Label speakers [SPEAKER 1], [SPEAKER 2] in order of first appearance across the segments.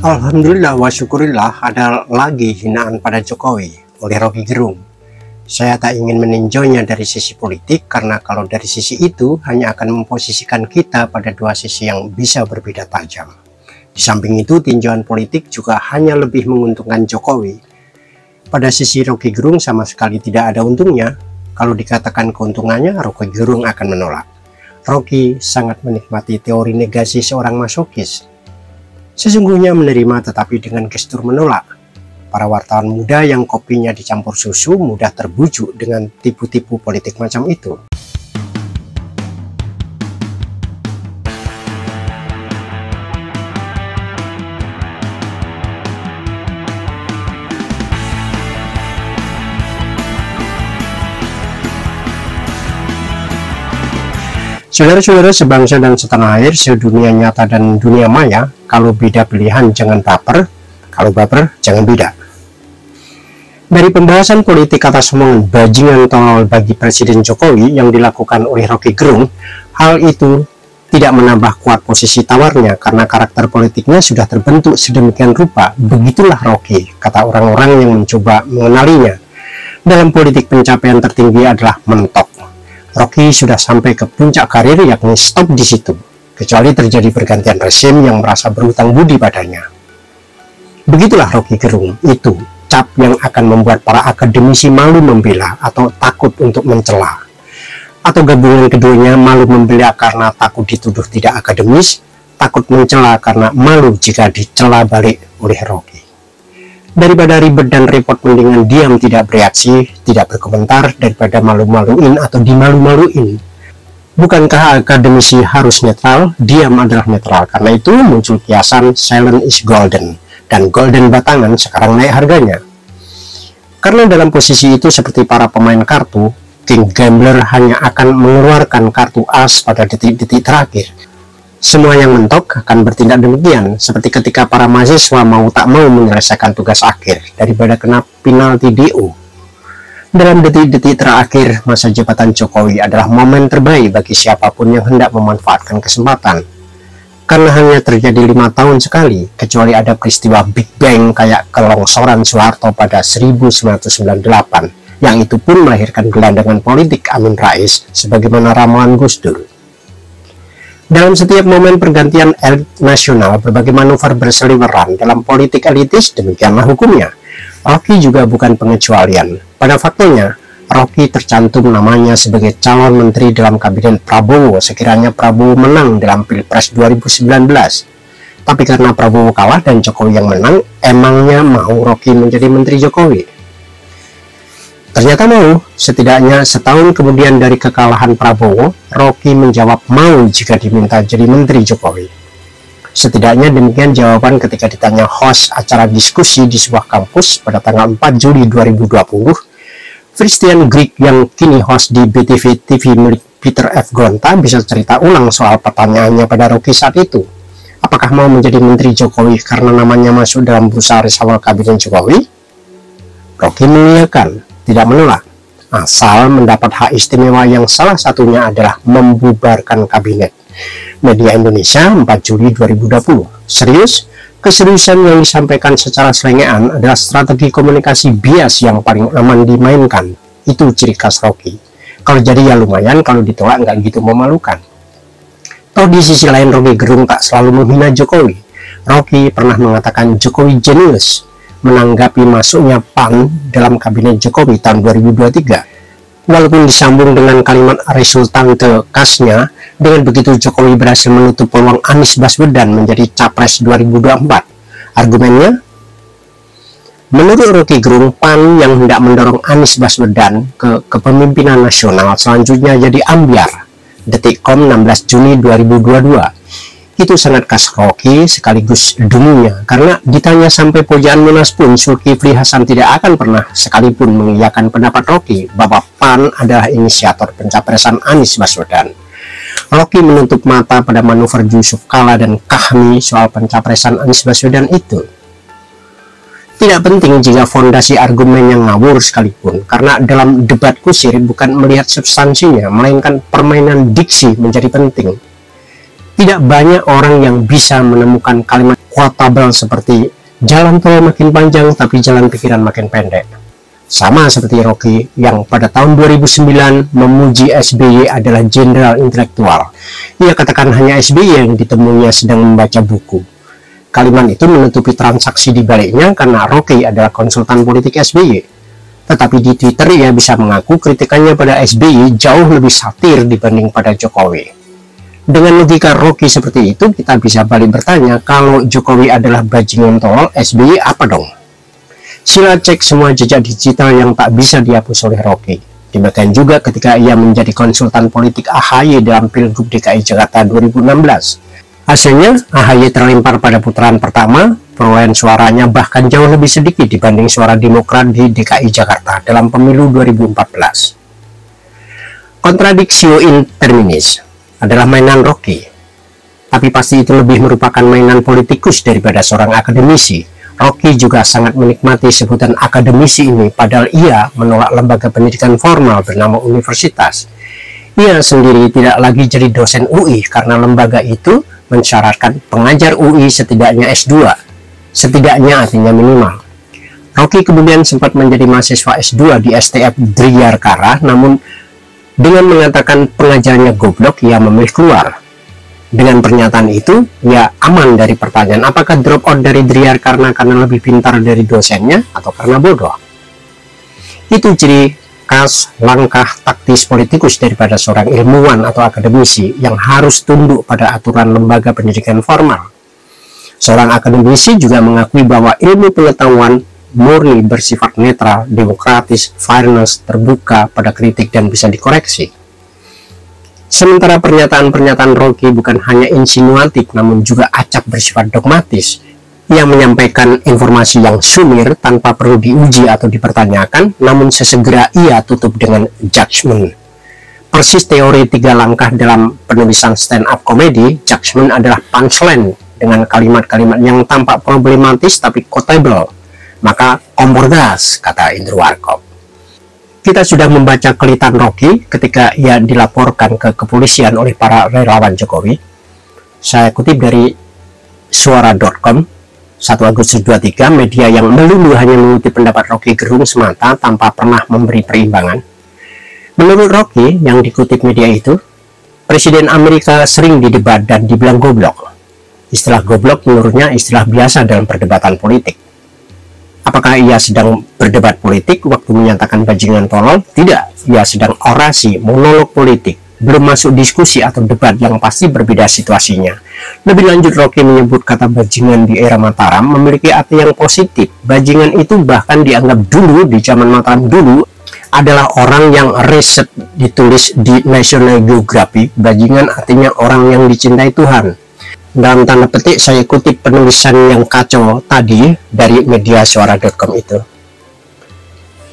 [SPEAKER 1] Alhamdulillah wa syukurillah, ada lagi hinaan pada Jokowi oleh Rocky Gerung. Saya tak ingin meninjaunya dari sisi politik, karena kalau dari sisi itu hanya akan memposisikan kita pada dua sisi yang bisa berbeda tajam. Di samping itu, tinjauan politik juga hanya lebih menguntungkan Jokowi. Pada sisi Rocky Gerung sama sekali tidak ada untungnya. Kalau dikatakan keuntungannya, Rocky Gerung akan menolak. Rocky sangat menikmati teori negasi seorang masokis. Sesungguhnya menerima tetapi dengan gestur menolak. Para wartawan muda yang kopinya dicampur susu mudah terbujuk dengan tipu-tipu politik macam itu. Saudara-saudara sebangsa dan setanah air, sedunia nyata dan dunia maya, kalau beda pilihan jangan baper, kalau baper jangan beda. Dari pembahasan politik atas omongan bajingan tolol bagi Presiden Jokowi yang dilakukan oleh Rocky Gerung, hal itu tidak menambah kuat posisi tawarnya karena karakter politiknya sudah terbentuk sedemikian rupa. Begitulah Rocky, kata orang-orang yang mencoba mengenalinya. Dalam politik pencapaian tertinggi adalah mentok. Rocky sudah sampai ke puncak karir, yakni stop di situ, kecuali terjadi pergantian rezim yang merasa berhutang budi padanya. Begitulah Rocky Gerung, itu cap yang akan membuat para akademisi malu membela atau takut untuk mencela. Atau gabungan keduanya, malu membela karena takut dituduh tidak akademis, takut mencela karena malu jika dicela balik oleh Rocky. Daripada ribet dan repot, mendingan diam tidak bereaksi, tidak berkomentar, daripada malu-maluin atau dimalu-maluin. Bukankah akademisi harus netral? Diam adalah netral. Karena itu muncul kiasan silent is golden, dan golden batangan sekarang naik harganya. Karena dalam posisi itu seperti para pemain kartu, king gambler hanya akan mengeluarkan kartu as pada detik-detik terakhir. Semua yang mentok akan bertindak demikian, seperti ketika para mahasiswa mau tak mau menyelesaikan tugas akhir daripada kena penalti DO. Dalam detik-detik terakhir masa jabatan Jokowi adalah momen terbaik bagi siapapun yang hendak memanfaatkan kesempatan. Karena hanya terjadi 5 tahun sekali, kecuali ada peristiwa Big Bang kayak kelongsoran Soeharto pada 1998, yang itu pun melahirkan gelandangan politik Amin Rais sebagaimana ramuan Gus Dur. Dalam setiap momen pergantian elit nasional, berbagai manuver berseliweran dalam politik elitis, demikianlah hukumnya. Rocky juga bukan pengecualian. Pada faktanya, Rocky tercantum namanya sebagai calon menteri dalam kabinet Prabowo sekiranya Prabowo menang dalam Pilpres 2019. Tapi karena Prabowo kalah dan Jokowi yang menang, emangnya mau Rocky menjadi menteri Jokowi? Ternyata mau. Setidaknya setahun kemudian dari kekalahan Prabowo, Rocky menjawab mau jika diminta jadi menteri Jokowi. Setidaknya demikian jawaban ketika ditanya host acara diskusi di sebuah kampus pada tanggal 4 Juli 2020, Christian Grigg yang kini host di BTV TV milik Peter F. Gonta bisa cerita ulang soal pertanyaannya pada Rocky saat itu. Apakah mau menjadi menteri Jokowi karena namanya masuk dalam bursa reshuffle kabinet Jokowi? Rocky mengiyakan, tidak menolak, asal mendapat hak istimewa yang salah satunya adalah membubarkan kabinet. Media Indonesia 4 Juli 2020. Serius? Keseriusan yang disampaikan secara selengean adalah strategi komunikasi bias yang paling aman dimainkan. Itu ciri khas Rocky. Kalau jadi ya lumayan, kalau ditolak nggak gitu memalukan. Toh di sisi lain Rocky Gerung tak selalu menghina Jokowi. Rocky pernah mengatakan Jokowi jenius menanggapi masuknya PAN dalam kabinet Jokowi tahun 2023. Walaupun disambung dengan kalimat resultante khasnya, dengan begitu Jokowi berhasil menutup peluang Anies Baswedan menjadi Capres 2024. Argumennya? Menurut Rocky Gerung, PAN yang hendak mendorong Anies Baswedan ke kepemimpinan nasional selanjutnya jadi ambiar. Detikcom 16 Juni 2022. Itu sangat khas Rocky sekaligus dunia, karena ditanya sampai pojaan Munas pun Zulkifli Hasan tidak akan pernah sekalipun mengiyakan pendapat Rocky bahwa PAN adalah inisiator pencapresan Anies Baswedan. Rocky menutup mata pada manuver Yusuf Kala dan Kahmi soal pencapresan Anies Baswedan itu. Tidak penting jika fondasi argumen yang ngawur sekalipun, karena dalam debat kusir bukan melihat substansinya, melainkan permainan diksi menjadi penting. Tidak banyak orang yang bisa menemukan kalimat quotable seperti jalan tol makin panjang tapi jalan pikiran makin pendek. Sama seperti Rocky yang pada tahun 2009 memuji SBY adalah jenderal intelektual. Ia katakan hanya SBY yang ditemuinya sedang membaca buku. Kalimat itu menutupi transaksi di baliknya karena Rocky adalah konsultan politik SBY. Tetapi di Twitter ia bisa mengaku kritikannya pada SBY jauh lebih satir dibanding pada Jokowi. Dengan logika Rocky seperti itu, kita bisa balik bertanya, kalau Jokowi adalah bajingan tolol, SBY apa dong? Sila cek semua jejak digital yang tak bisa dihapus oleh Rocky. Demikian juga ketika ia menjadi konsultan politik AHY dalam Pilgub DKI Jakarta 2016. Hasilnya, AHY terlempar pada putaran pertama, perolehan suaranya bahkan jauh lebih sedikit dibanding suara Demokrat di DKI Jakarta dalam pemilu 2014. Contradictio in terminis adalah mainan Rocky, tapi pasti itu lebih merupakan mainan politikus daripada seorang akademisi. Rocky juga sangat menikmati sebutan akademisi ini, padahal ia menolak lembaga pendidikan formal bernama universitas. Ia sendiri tidak lagi jadi dosen UI karena lembaga itu mensyaratkan pengajar UI setidaknya S2. Setidaknya artinya minimal. Rocky kemudian sempat menjadi mahasiswa S2 di STF Driyarkara, namun dengan mengatakan pengajarnya goblok, ia memilih keluar. Dengan pernyataan itu, ia aman dari pertanyaan apakah drop out dari Driyarkara karena lebih pintar dari dosennya atau karena bodoh. Itu ciri khas langkah taktis politikus daripada seorang ilmuwan atau akademisi yang harus tunduk pada aturan lembaga pendidikan formal. Seorang akademisi juga mengakui bahwa ilmu pengetahuan murni bersifat netral, demokratis, fairness, terbuka pada kritik dan bisa dikoreksi. Sementara pernyataan-pernyataan Rocky bukan hanya insinuatif namun juga acap bersifat dogmatis. Ia menyampaikan informasi yang sumir tanpa perlu diuji atau dipertanyakan, namun sesegera ia tutup dengan judgment. Persis teori 3 langkah dalam penulisan stand-up komedi, judgment adalah punchline dengan kalimat-kalimat yang tampak problematis tapi quotable. Maka kompor gas, kata Indro Warkop. Kita sudah membaca kelitan Rocky ketika ia dilaporkan ke kepolisian oleh para relawan Jokowi. Saya kutip dari suara.com, 1 Agustus 23, media yang melulu hanya mengutip pendapat Rocky Gerung semata tanpa pernah memberi perimbangan. Menurut Rocky yang dikutip media itu, Presiden Amerika sering didebat dan dibilang goblok. Istilah goblok menurutnya istilah biasa dalam perdebatan politik. Apakah ia sedang berdebat politik waktu menyatakan bajingan tolol? Tidak, ia sedang orasi, monolog politik. Belum masuk diskusi atau debat yang pasti berbeda situasinya. Lebih lanjut, Rocky menyebut kata bajingan di era Mataram memiliki arti yang positif. Bajingan itu bahkan dianggap dulu, di zaman Mataram dulu, adalah orang yang riset ditulis di National Geographic. Bajingan artinya orang yang dicintai Tuhan. Dalam tanda petik saya kutip penulisan yang kacau tadi dari media suara.com itu.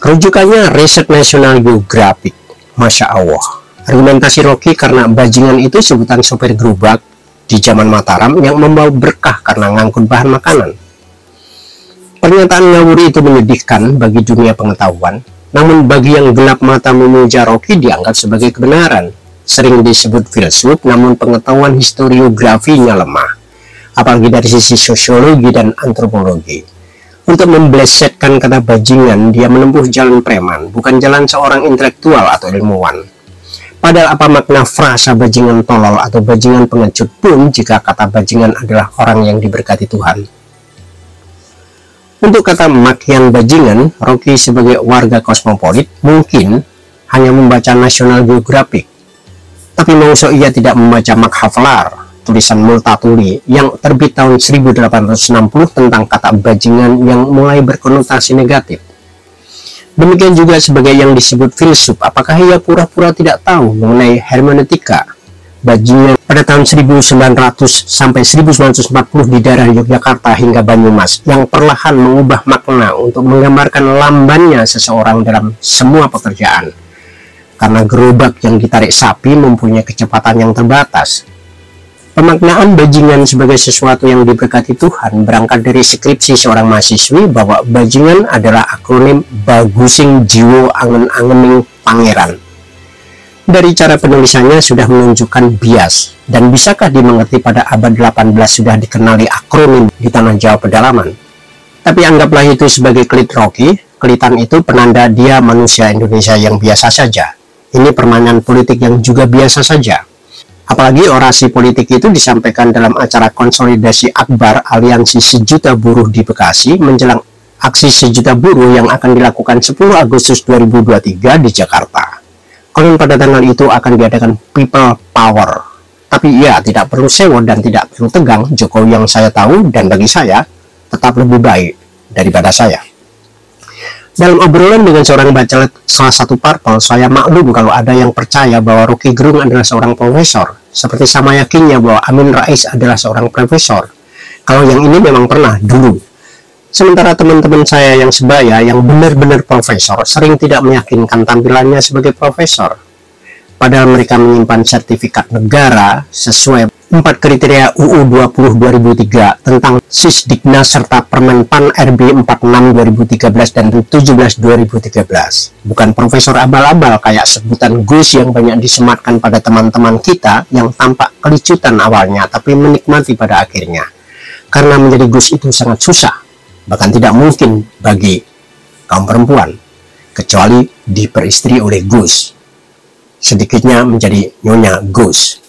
[SPEAKER 1] Rujukannya Riset National Geographic. Masya Allah. Argumentasi Rocky karena bajingan itu sebutan sopir gerobak di zaman Mataram yang membawa berkah karena ngangkut bahan makanan. Pernyataan ngawur itu menyedihkan bagi dunia pengetahuan, namun bagi yang gelap mata memuja Rocky dianggap sebagai kebenaran. Sering disebut filsuf, namun pengetahuan historiografinya lemah, apalagi dari sisi sosiologi dan antropologi. Untuk memblesetkan kata bajingan, dia menempuh jalan preman, bukan jalan seorang intelektual atau ilmuwan. Padahal apa makna frasa bajingan tolol atau bajingan pengecut pun jika kata bajingan adalah orang yang diberkati Tuhan. Untuk kata makian bajingan, Rocky sebagai warga kosmopolit mungkin hanya membaca National Geographic. Tapi maksud ia tidak membaca Makhaflar, tulisan Multatuli yang terbit tahun 1860 tentang kata bajingan yang mulai berkonotasi negatif. Demikian juga sebagai yang disebut filsuf, apakah ia pura-pura tidak tahu mengenai hermeneutika bajingan pada tahun 1900 sampai 1940 di daerah Yogyakarta hingga Banyumas yang perlahan mengubah makna untuk menggambarkan lambannya seseorang dalam semua pekerjaan. Karena gerobak yang ditarik sapi mempunyai kecepatan yang terbatas. Pemaknaan bajingan sebagai sesuatu yang diberkati Tuhan berangkat dari skripsi seorang mahasiswi bahwa bajingan adalah akronim Bagusing Jiwo Angen-angening Pangeran. Dari cara penulisannya sudah menunjukkan bias, dan bisakah dimengerti pada abad 18 sudah dikenali akronim di tanah Jawa pedalaman. Tapi anggaplah itu sebagai kelit Rocky, kelitan itu penanda dia manusia Indonesia yang biasa saja. Ini permainan politik yang juga biasa saja. Apalagi orasi politik itu disampaikan dalam acara konsolidasi akbar aliansi sejuta buruh di Bekasi menjelang aksi sejuta buruh yang akan dilakukan 10 Agustus 2023 di Jakarta. Konon pada tanggal itu akan diadakan people power. Tapi ya, tidak perlu sewa dan tidak perlu tegang. Jokowi yang saya tahu dan bagi saya tetap lebih baik daripada saya. Dalam obrolan dengan seorang bacalek salah satu parpol, saya maklum kalau ada yang percaya bahwa Rocky Gerung adalah seorang profesor, seperti sama yakinnya bahwa Amin Rais adalah seorang profesor. Kalau yang ini memang pernah dulu. Sementara teman-teman saya yang sebaya, yang benar-benar profesor, sering tidak meyakinkan tampilannya sebagai profesor. Padahal mereka menyimpan sertifikat negara sesuai 4 kriteria UU 20 2003 tentang Sisdiknas serta Permen PAN RB 46 2013 dan 17 2013. Bukan profesor abal-abal kayak sebutan Gus yang banyak disematkan pada teman-teman kita yang tampak kelicutan awalnya tapi menikmati pada akhirnya. Karena menjadi Gus itu sangat susah, bahkan tidak mungkin bagi kaum perempuan, kecuali diperistri oleh Gus. Sedikitnya menjadi Nyonya Gus.